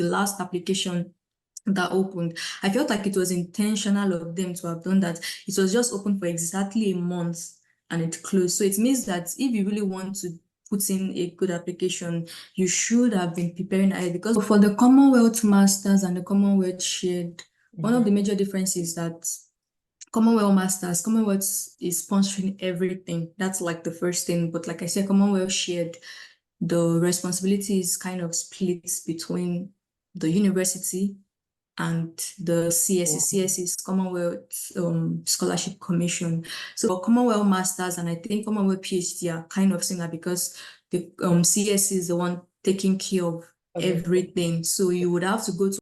the last application that opened, I felt like it was intentional of them to have done that. It was just open for exactly a month and it closed. So it means that if you really want to put in a good application, you should have been preparing ahead, because for the Commonwealth Masters and the Commonwealth Shared, one of the major differences is that Commonwealth Masters, Commonwealth is sponsoring everything. That's like the first thing. But like I said, Commonwealth Shared, the responsibility is kind of split between the university and the CSC. CSC is Commonwealth Scholarship Commission. So for Commonwealth Masters and I think Commonwealth PhD are kind of similar, because the CSC is the one taking care of everything. So you would have to go to.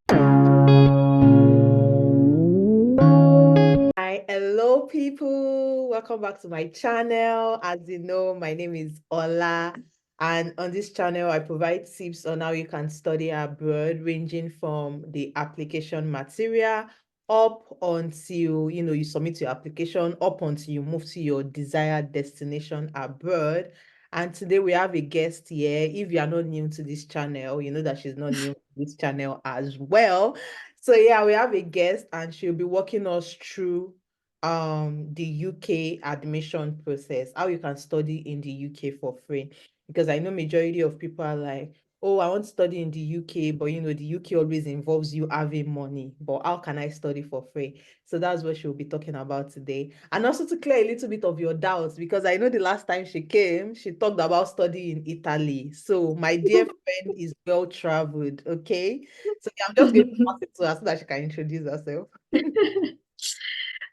Hi, hello people. Welcome back to my channel. As you know, my name is Ola, and on this channel, I provide tips on how you can study abroad, ranging from the application material up until, you submit your application, up until you move to your desired destination abroad. And today we have a guest here. If you are not new to this channel, you know that she's not new to this channel as well. So yeah, we have a guest and she'll be walking us through the UK admission process, how you can study in the UK for free. Because I know majority of people are like, oh, I want to study in the UK, but the UK always involves you having money. But how can I study for free? So that's what she'll be talking about today. And also to clear a little bit of your doubts, because I know the last time she came, she talked about studying in Italy. So my dear friend is well traveled, okay? So I'm just going to pass it to her so that she can introduce herself.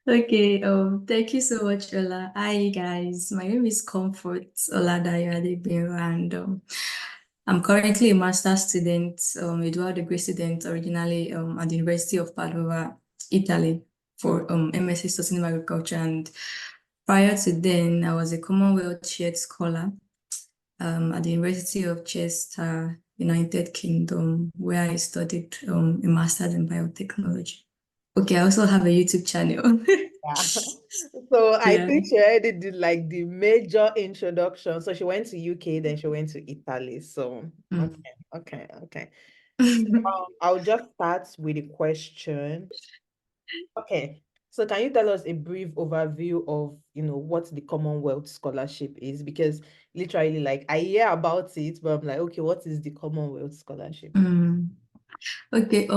Okay, thank you so much, Ola. Hi guys, my name is Comfort Oladayo Adebiro, and I'm currently a master's student, a dual degree student, originally at the University of Padua, Italy, for MSc Sustainable Agriculture. And prior to then, I was a Commonwealth Shared Scholar at the University of Chester, United Kingdom, where I studied a master's in biotechnology. Okay, I also have a YouTube channel. Yeah. So I Yeah. think she already did like the major introduction. So she went to UK, then she went to Italy. So okay. I'll just start with a question. Okay. So can you tell us a brief overview of, what the Commonwealth Scholarship is? Because literally, like, I hear about it, but I'm like, okay, what is the Commonwealth Scholarship? Okay,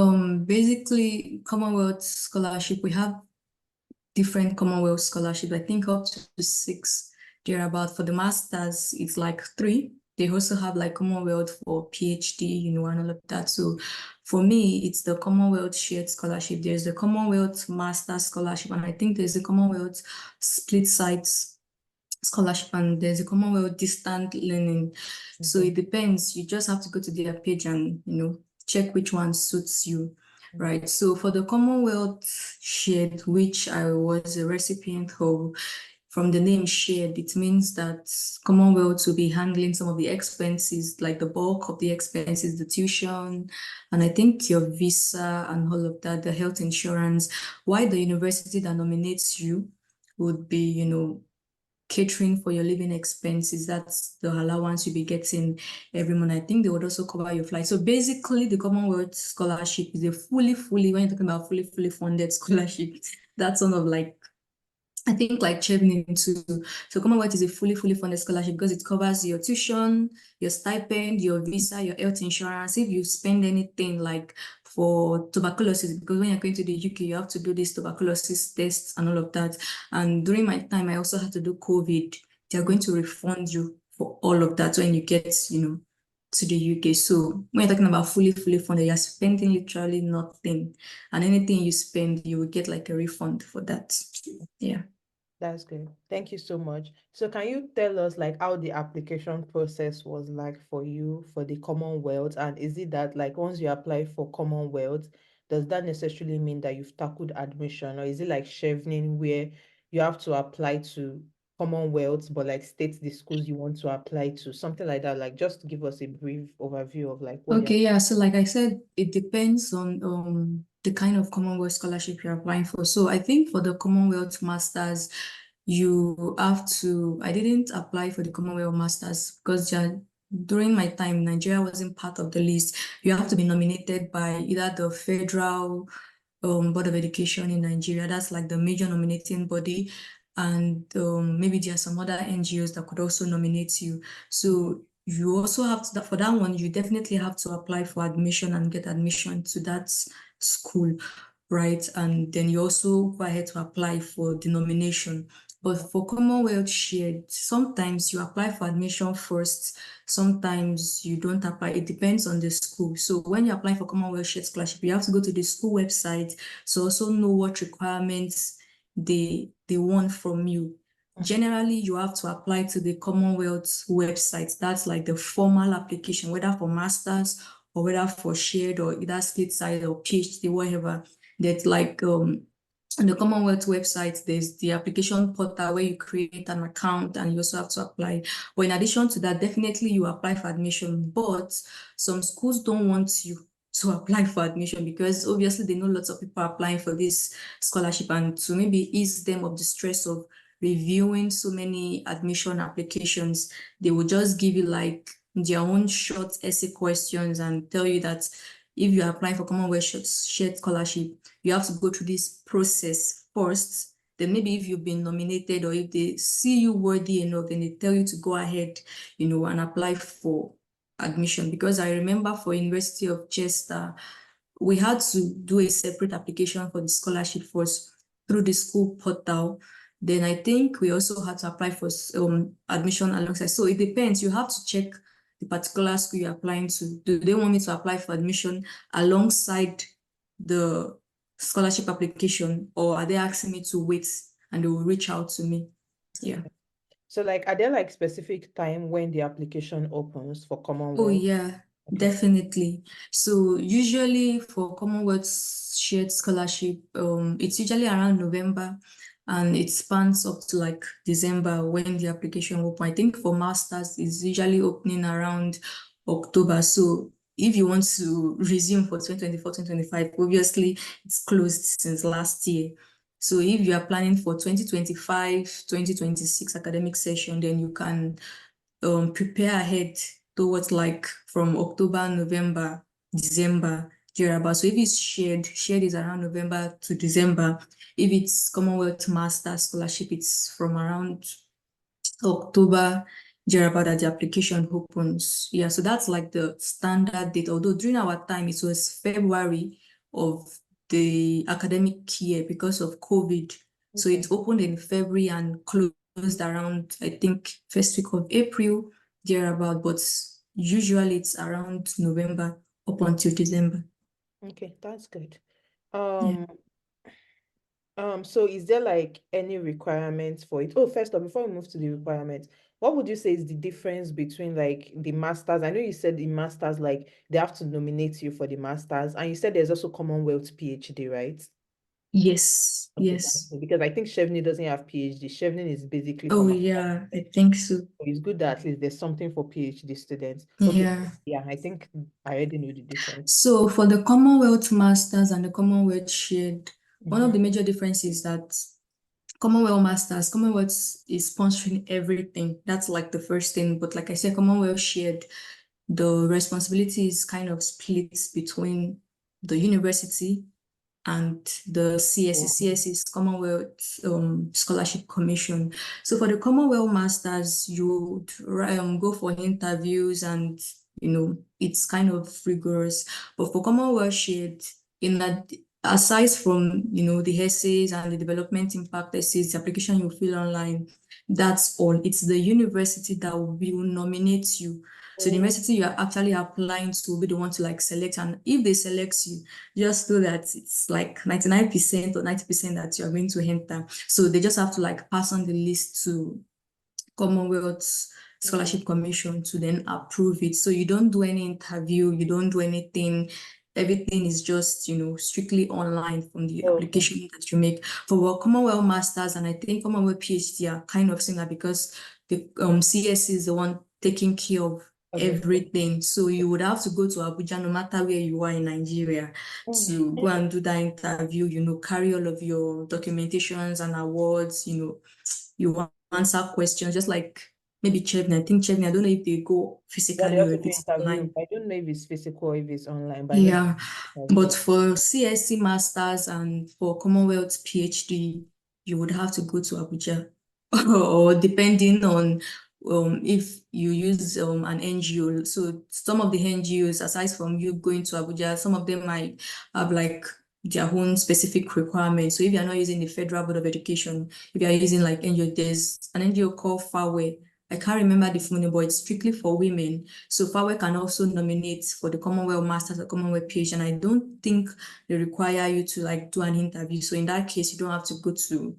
basically Commonwealth Scholarship, we have different Commonwealth Scholarship, I think up to 6 thereabout. For the masters, it's like 3. They also have like Commonwealth for PhD, and all of that. So for me, it's the Commonwealth Shared Scholarship. There's the Commonwealth Master Scholarship, and I think there's a Commonwealth Split Sites Scholarship, and there's a Commonwealth Distant Learning. So it depends. You just have to go to their page and, check which one suits you. Right. So for the Commonwealth Shared, which I was a recipient of, from the name shared, it means that Commonwealth will be handling some of the expenses, like the bulk of the expenses, the tuition, and I think your visa and all of that, the health insurance. Why the university that nominates you would be, catering for your living expenses. That's the allowance you'll be getting every month. I think they would also cover your flight. So basically, the Commonwealth Scholarship is a fully, when you're talking about fully funded scholarship, that's sort of like, I think, like checking into. So Commonwealth is a fully funded scholarship because it covers your tuition, your stipend, your visa, your health insurance. If you spend anything like for tuberculosis, because when you're going to the UK, you have to do this tuberculosis tests and all of that. And during my time, I also had to do COVID. They're going to refund you for all of that when you get, to the UK. So when you're talking about fully funded, you're spending literally nothing. And anything you spend, you will get like a refund for that. Yeah. That's good. Thank you so much. So can you tell us like how the application process was like for you for the Commonwealth? And is it that like once you apply for Commonwealth, does that necessarily mean that you've tackled admission? Or is it like Chevening where you have to apply to Commonwealth, but like state the schools you want to apply to, something like that? Like just give us a brief overview of like what Okay, yeah. So like I said, it depends on the kind of Commonwealth scholarship you're applying for. So I think for the Commonwealth Masters, you have to, I didn't apply for the Commonwealth Masters because during my time, Nigeria wasn't part of the list. You have to be nominated by either the Federal Board of Education in Nigeria. That's like the major nominating body. And maybe there are some other NGOs that could also nominate you. So you also have to, for that one, you definitely have to apply for admission and get admission to that school, right? And then you also go ahead to apply for the nomination. But for Commonwealth Shared, sometimes you apply for admission first, sometimes you don't apply. It depends on the school. So when you apply for Commonwealth Shared Scholarship, you have to go to the school website to also know what requirements they want from you. Generally, you have to apply to the Commonwealth website. That's like the formal application, whether for masters or whether for shared or either stateside or PhD, whatever. That's like on the Commonwealth website, there's the application portal where you create an account and you also have to apply. But in addition to that, definitely you apply for admission, but some schools don't want you to apply for admission because obviously they know lots of people are applying for this scholarship, and to maybe ease them of the stress of reviewing so many admission applications, they will just give you like their own short essay questions and tell you that if you are applying for Commonwealth Shared Scholarship, you have to go through this process first. Then maybe if you've been nominated or if they see you worthy enough, then they tell you to go ahead, and apply for admission. Because I remember for University of Chester, we had to do a separate application for the scholarship first through the school portal. Then I think we also had to apply for admission alongside. So it depends. You have to check the particular school you're applying to. Do they want me to apply for admission alongside the scholarship application, or are they asking me to wait and they will reach out to me? Yeah. So like, are there like specific time when the application opens for Oh, Commonwealth? yeah, Okay. definitely. So usually for Commonwealth Shared Scholarship, it's usually around November and it spans up to like December when the application open. I think for masters, it's usually opening around October. So if you want to resume for 2024, 2025, obviously it's closed since last year. So if you are planning for 2025, 2026 academic session, then you can prepare ahead towards like from October, November, December, thereabout. So if it's shared is around November to December. If it's Commonwealth Master Scholarship, it's from around October, thereabout that the application opens. Yeah, so that's like the standard date. Although during our time, it was February of the academic year because of COVID. So it opened in February and closed around, I think, first week of April, thereabout. But usually it's around November up until December. Okay, that's good. Yeah. So is there like any requirements for it? Oh, first off, before we move to the requirements, what would you say is the difference between like the masters? I know you said the masters, like they have to nominate you for the masters, and you said there's also Commonwealth PhD, right? Yes, Okay, that's yes. good, because I think Chevening doesn't have PhD. Chevening is basically for Oh, masters. yeah, I think so. So it's good that at least there's something for PhD students. Okay, Yeah. yeah, I think I already know the difference. So for the Commonwealth Masters and the Commonwealth Shared, one of Mhm. the major differences is that Commonwealth Masters, Commonwealth is sponsoring everything. That's like the first thing. But like I said, Commonwealth Shared, the responsibility is kind of split between the university and the CSC. Oh, CSC is Commonwealth Scholarship Commission. So for the Commonwealth Masters, you would go for interviews and it's kind of rigorous. But for Commonwealth Shared, in that aside from the essays and the development impact essays, the application you fill online, that's all. It's the university that will nominate you. So the oh, university you are actually applying to will be the one to like select, and if they select you, just know that it's like 99% or 90% that you're going to enter. So they just have to like pass on the list to Commonwealth oh, Scholarship Commission to then approve it. So you don't do any interview, you don't do anything. Everything is just, strictly online from the okay. application that you make. For Commonwealth Masters and I think Commonwealth PhD are kind of similar because the CS is the one taking care of Everything. everything. So you would have to go to Abuja no matter where you are in Nigeria Mm. to go and do that interview, carry all of your documentations and awards, you answer questions just like maybe Chevney. I think Chevney, I don't know if they go Yeah, they physically or also if do it's interview. online. I don't know if it's physical or if it's online, but I know Yeah, but interview. for CSC Masters and for Commonwealth PhD, you would have to go to Abuja, or depending on if you use an NGO. So some of the NGOs, aside from you going to Abuja, some of them might have like their own specific requirements. So if you're not using the Federal Board of Education, if you're using like NGO, there's an NGO called Fawe. I can't remember the full name, but it's strictly for women. So FAWE can also nominate for the Commonwealth Masters or Commonwealth PhD, and I don't think they require you to like do an interview. So in that case, you don't have to go to,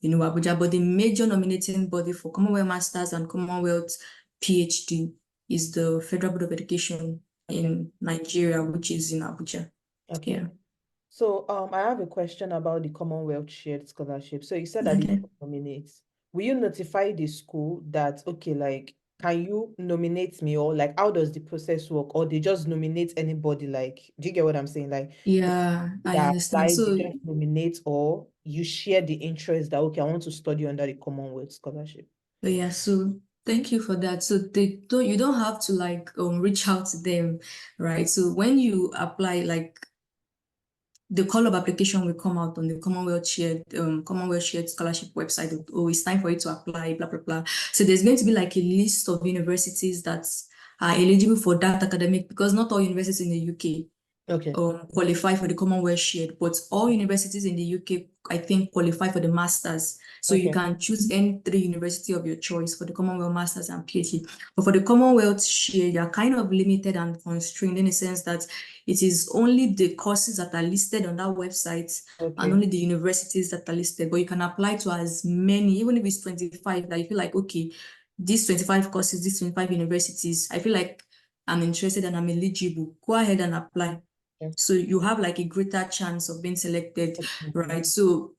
Abuja. But the major nominating body for Commonwealth Masters and Commonwealth PhD is the Federal Board of Education Okay. in Nigeria, which is in Abuja. Okay. Yeah. So I have a question about the Commonwealth Shared Scholarship. So you said that it Okay. nominates. Will you notify the school that, okay, like, can you nominate me, or like how does the process work? Or they just nominate anybody? Like, do you get what I'm saying? Like, Yeah, I that understand. apply, they So just nominate, or you share the interest that, okay, I want to study under the Commonwealth Scholarship. yeah, so thank you for that. So you don't have to like reach out to them, right? So when you apply, like the call of application will come out on the Commonwealth Shared Scholarship website. Oh, it's time for you to apply, blah blah blah. So there's going to be like a list of universities that are eligible for that academic, because not all universities in the UK Okay. qualify for the Commonwealth Shared, but all universities in the UK, I think, qualify for the masters. So you Okay. can choose any three university of your choice for the Commonwealth Masters and PhD. But for the Commonwealth Shared, you're kind of limited and constrained in the sense that it is only the courses that are listed on that website and Okay. only the universities that are listed. But you can apply to as many, even if it's 25, that you feel like, okay, these 25 courses, these 25 universities, I feel like I'm interested and I'm eligible. Go ahead and apply. Okay. So you have like a greater chance of being selected, Okay. right? So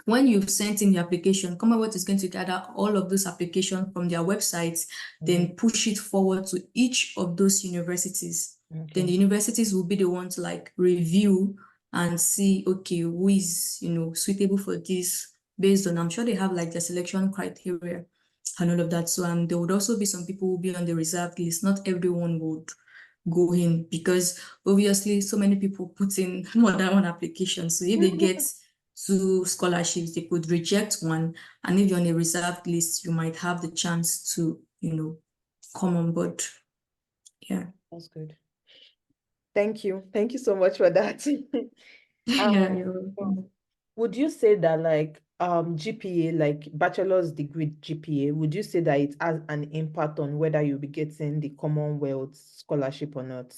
when you've sent in the application, Commonwealth is going to gather all of those applications from their websites, Mhm. then push it forward to each of those universities. Then Okay. the universities will be the one to like review and see, okay, who is, suitable for this based on, I'm sure they have like the selection criteria and all of that. So there would also be some people who will be on the reserved list. Not everyone would go in, because obviously so many people put in more than one application. So if they get two scholarships, they could reject one. And if you're on a reserved list, you might have the chance to, come on board. Yeah. That's good. Thank you. Thank you so much for that. Yeah, Um, you're welcome. would you say that, like, GPA, like bachelor's degree GPA, would you say that it has an impact on whether you'll be getting the Commonwealth scholarship or not?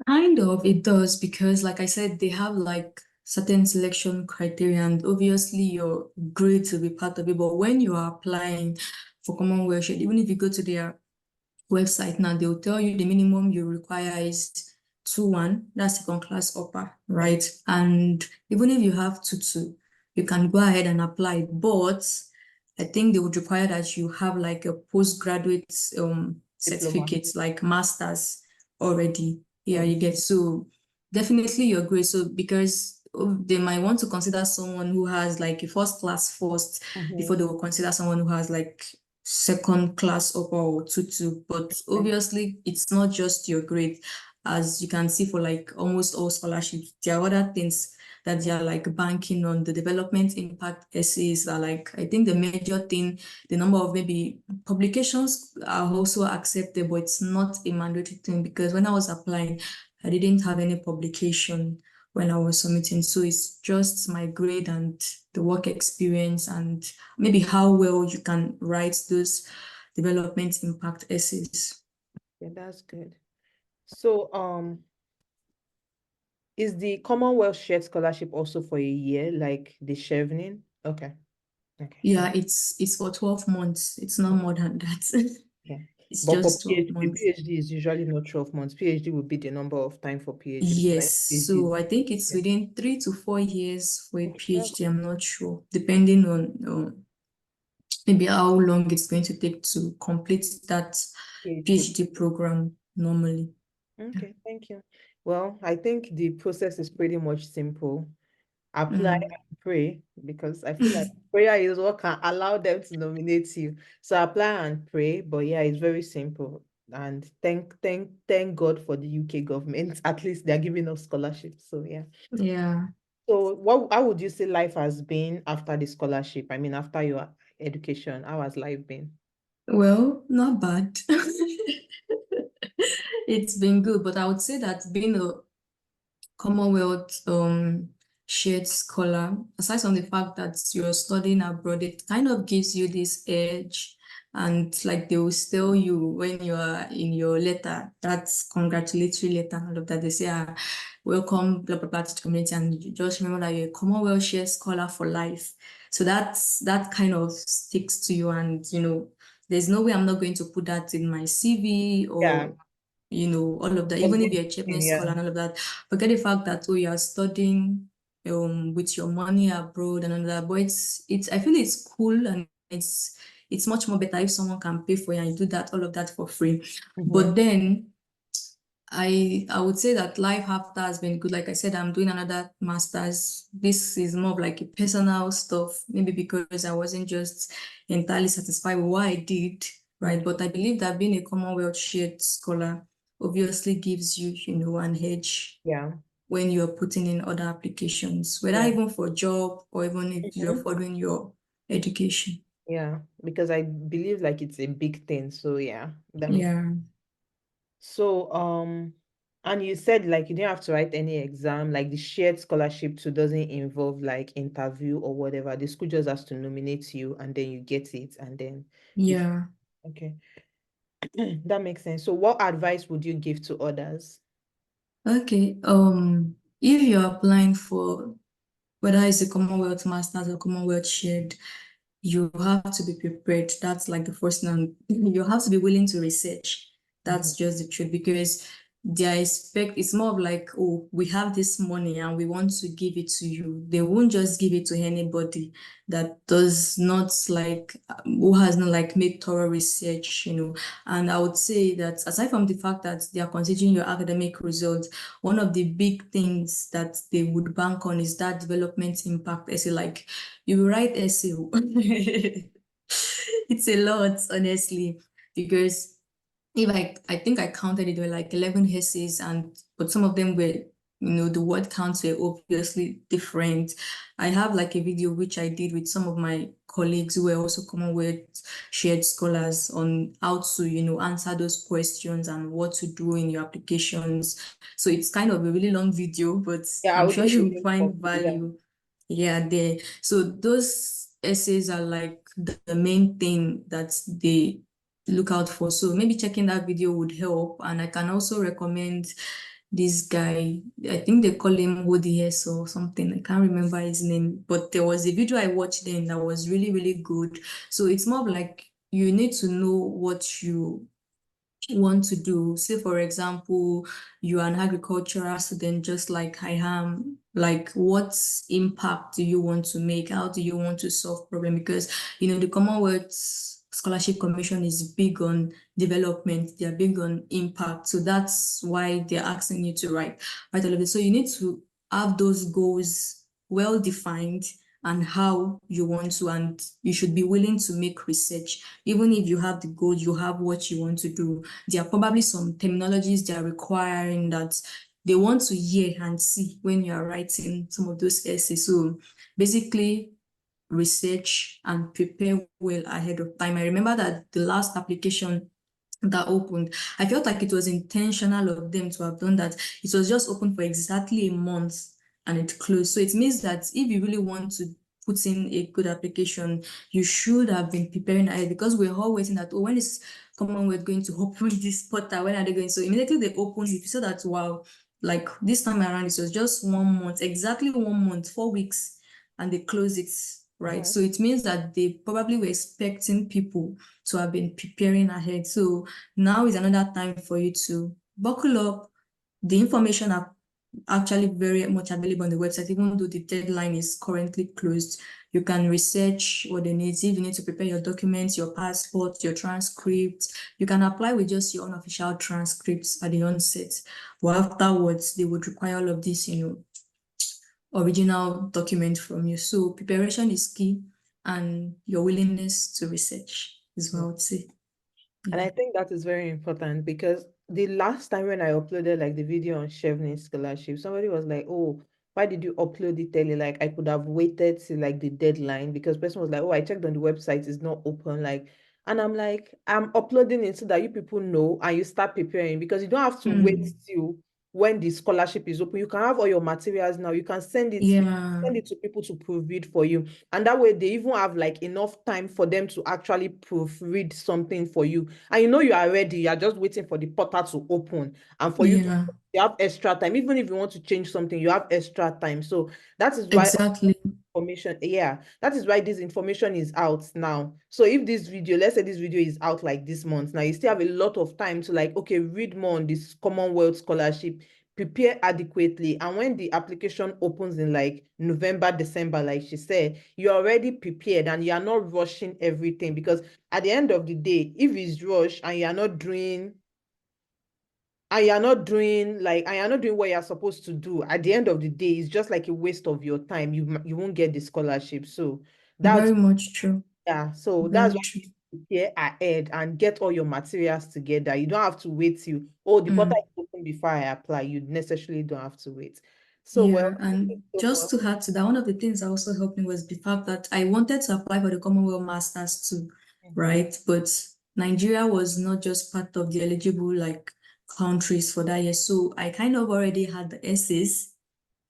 Kind of, it does, because like I said, they have like certain selection criteria, and obviously your grade will be part of it. But when you are applying for Commonwealth, even if you go to their website now, they'll tell you the minimum you require is 2-1, that's second class upper, right? And even if you have 2-2, you can go ahead and apply. But I think they would require that you have like a postgraduate Diploma. certificate, like master's already. Yeah, Oh, you get, so definitely your grade. So because they might want to consider someone who has like a first class first before they will consider someone who has like second class upper or 2-2. But okay. obviously it's not just your grade. As you can see, for like almost all scholarships, there are other things that they are like banking on. The development impact essays are like, I think the major thing. The number of maybe publications are also accepted, but it's not a mandatory thing, because when I was applying, I didn't have any publication when I was submitting. So it's just my grade and the work experience, and maybe how well you can write those development impact essays. Yeah, that's good. So, is the Commonwealth Shared Scholarship also for a year, like the chevening? Okay. Okay. Yeah, it's for 12 months. It's not more than that. Yeah. It's But for just 12 PhD, the months. PhD is usually not 12 months. PhD would be the number of time for PhD. Because Yes, PhD is, so I think it's yeah. within 3 to 4 years for a Okay, that's PhD. I'm not sure, depending on maybe how long it's going to take to complete that PhD. PhD program normally. Yeah. Okay, thank you. Well, I think the process is pretty much simple. apply and pray, because I feel like prayer is what can allow them to nominate you. So apply and pray. But yeah, it's very simple. And thank God for the UK government. At least they're giving us scholarships. So yeah. Yeah. So how would you say life has been after the scholarship? I mean, after your education, how has life been? Well, not bad. It's been good, but I would say that being a Commonwealth shared scholar, aside from the fact that you're studying abroad, it kind of gives you this edge. And like they will tell you when you are in your letter, that's congratulatory letter and all of that. They say, welcome, blah, blah, blah, to the community. And you just remember that you're a Commonwealth shared scholar for life. So that kind of sticks to you. And, there's no way I'm not going to put that in my CV Yeah, or all of that, that's even if good. you're a Chapman Yeah. scholar and all of that. Forget the fact that, oh, you're studying with your money abroad and all that. But it's I feel it's cool, and it's much more better if someone can pay for you and you do that, all of that for free. Mhm. But then I would say that life after has been good. Like I said, I'm doing another master's. This is more of like a personal stuff, maybe because I wasn't just entirely satisfied with what I did, right? Mm. But I believe that being a Commonwealth shared scholar obviously gives you, an edge Yeah. when you're putting in other applications, whether Yeah. even for job or even if you're Mhm. following your education. Yeah, because I believe like it's a big thing. So yeah, that makes Yeah. so and you said like you didn't have to write any exam, like the shared scholarship too doesn't involve like interview or whatever. The school just has to nominate you and then you get it and then you Yeah. okay. That makes sense. So what advice would you give to others? Okay. If you're applying for whether it's a Commonwealth Masters or Commonwealth Shared, you have to be prepared. That's like the first thing. You have to be willing to research. Mhm. That's just the truth because they expect it's more of like, oh, we have this money and we want to give it to you. They won't just give it to anybody that does not like who has not like made thorough research. And I would say that aside from the fact that they are considering your academic results, one of the big things that they would bank on is that development impact essay. Like you write essay. It's a lot, honestly, because if I think I counted it, there were like 11 essays, but some of them were, the word counts were obviously different. I have like a video which I did with some of my colleagues who were also Commonwealth shared scholars on how to, answer those questions and what to do in your applications. So it's kind of a really long video, but Yeah, I I'm will sure drop the you will link for find you. Yeah. value. Yeah, there. So those essays are like the main thing that they look out for. So maybe checking that video would help. And I can also recommend this guy. I think they call him ODS or something. I can't remember his name, but there was a video I watched then that was really, really good. So it's more of like you need to know what you want to do. Say, for example, you are an agricultural student, just like I am. Like, what impact do you want to make? How do you want to solve problem? Because, the Commonwealth Scholarship Commission is big on development. They're big on impact. So that's why they're asking you to write all of it. So you need to have those goals well defined and how you want to, and you should be willing to make research. Even if you have the goal, you have what you want to do, there are probably some terminologies they are requiring that they want to hear and see when you are writing some of those essays. So basically, research and prepare well ahead of time. I remember that the last application that opened, I felt like it was intentional of them to have done that. It was just open for exactly a month and it closed. So it means that if you really want to put in a good application, you should have been preparing ahead because we're all waiting that, oh, when is Commonwealth going to open this portal? When are they going? So immediately they opened it, you saw that, wow, like this time around, it was just 1 month, exactly 1 month, 4 weeks, and they closed it, right? Mhm. So it means that they probably were expecting people to have been preparing ahead. So now is another time for you to buckle up. The information are actually very much available on the website, even though the deadline is currently closed. You can research what they need. If you need to prepare your documents, your passport, your transcript, you can apply with just your unofficial transcripts at the onset. But afterwards, they would require all of this, original document from you. So preparation is key, and your willingness to research is what I would say. And Yeah. I think that is very important because the last time when I uploaded like the video on Chevening scholarship, somebody was like, "Oh, why did you upload it early? Like I could have waited till like the deadline," because person was like, "Oh, I checked on the website, it's not open." Like, and I'm like, I'm uploading it so that you people know and you start preparing because you don't have to wait Mm. till when the scholarship is open. You can have all your materials now. You can Yeah. send it to people to proofread for you. And that way they even have like enough time for them to actually proofread something for you. And you know you are ready, you're just waiting for the portal to open and for you to Yeah. you have extra time. Even if you want to change something, you have extra time. So that is why Exactly. information, yeah, that is why this information is out now. So if this video, let's say this video is out like this month, now you still have a lot of time to like, okay, read more on this Commonwealth scholarship, prepare adequately, and when the application opens in like November, December, like she said, you're already prepared and you are not rushing everything. Because at the end of the day, if it's rush and you're not doing what you're supposed to do, at the end of the day it's just like a waste of your time. You won't get the scholarship. So that's, Very much true. yeah, so that's Very why true. you prepare ahead and get all your materials together. You don't have to wait till, oh, the portal Mm. is open before I apply. You necessarily don't have to wait. So well, Yeah, thank you and so just much. to add to that, one of the things that also helped me was the fact that I wanted to apply for the Commonwealth Masters too, Mhm. right? But Nigeria was not just part of the eligible like countries for that year. So I kind of already had the essays,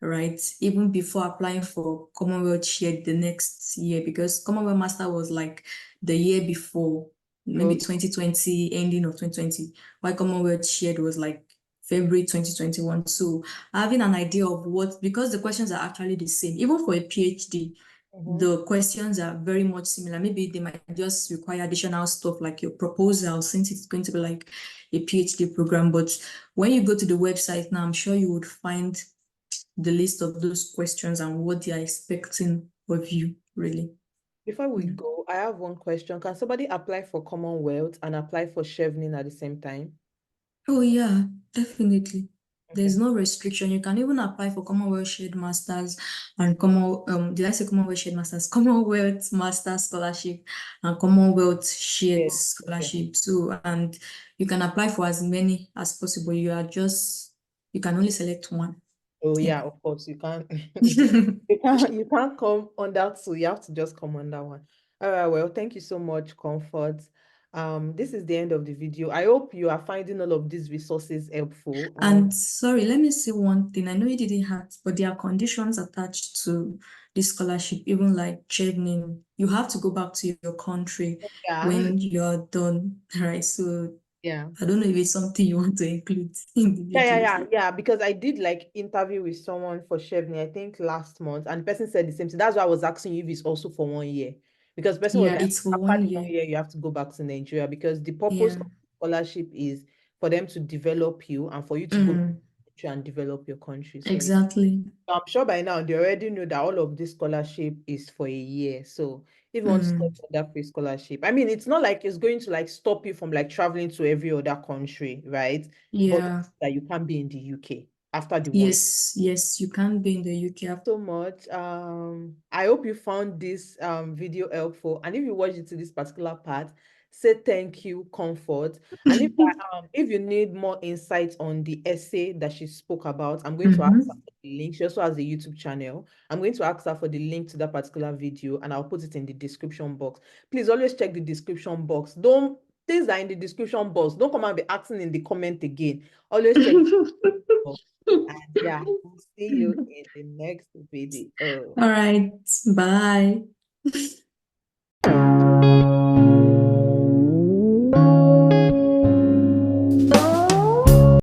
right? Even before applying for Commonwealth Shared the next year, because Commonwealth Master was like the year before, maybe Okay. 2020, ending of 2020, while Commonwealth Shared was like February 2021. So having an idea of what, because the questions are actually the same, even for a PhD, Mhm. the questions are very much similar. Maybe they might just require additional stuff like your proposal, since it's going to be like a PhD program. But when you go to the website now, I'm sure you would find the list of those questions and what they are expecting of you, really. Before we Yeah. go, I have one question. Can somebody apply for Commonwealth and apply for Chevening at the same time? Oh, yeah, definitely. Okay. There's no restriction. You can even apply for Commonwealth Shared Masters and did I say Commonwealth Shared Masters? Commonwealth Master Scholarship and Commonwealth Yeah. Shared Okay. Scholarship. So, and you can apply for as many as possible. You can only select one. Oh Yeah. yeah, of course you can't. You can't come under two. You have to just come under one. All right. Well, thank you so much, Comfort. This is the end of the video. I hope you are finding all of these resources helpful. And And sorry, let me say one thing. I know you didn't have, but there are conditions attached to this scholarship, even like training. You have to go back to your country yeah, when you're done, right? So yeah. I don't know if it's something you want to include in the video. Yeah. Because I did like interview with someone for Chevney, I think last month, and the person said the same thing. That's why I was asking you if it's also for 1 year. Because the person was Yeah, like, it's for after one the one year. year, you have to go back to Nigeria because the purpose Yeah. of scholarship is for them to develop you and for you to go back Mm, to the country and develop your country. So yeah. exactly. So I'm sure by now they already know that all of this scholarship is for a year. So if you want to study Mm, that free scholarship, I mean, it's not like it's going to like stop you from like traveling to every other country, right? But yeah. that you can't be in the UK after the one. Yes, yes, you can be in the UK. So much. I hope you found this video helpful. And if you watched it to this particular part, say thank you, Comfort. And if you need more insights on the essay that she spoke about, I'm going to ask her Mhm. for the link. She also has a YouTube channel. I'm going to ask her for the link to that particular video, and I'll put it in the description box. Please always check the description box. Don't Things are in the description box. Don't come and be asking in the comment again. Always check the box. And yeah, we'll see you in the next video. All right, bye.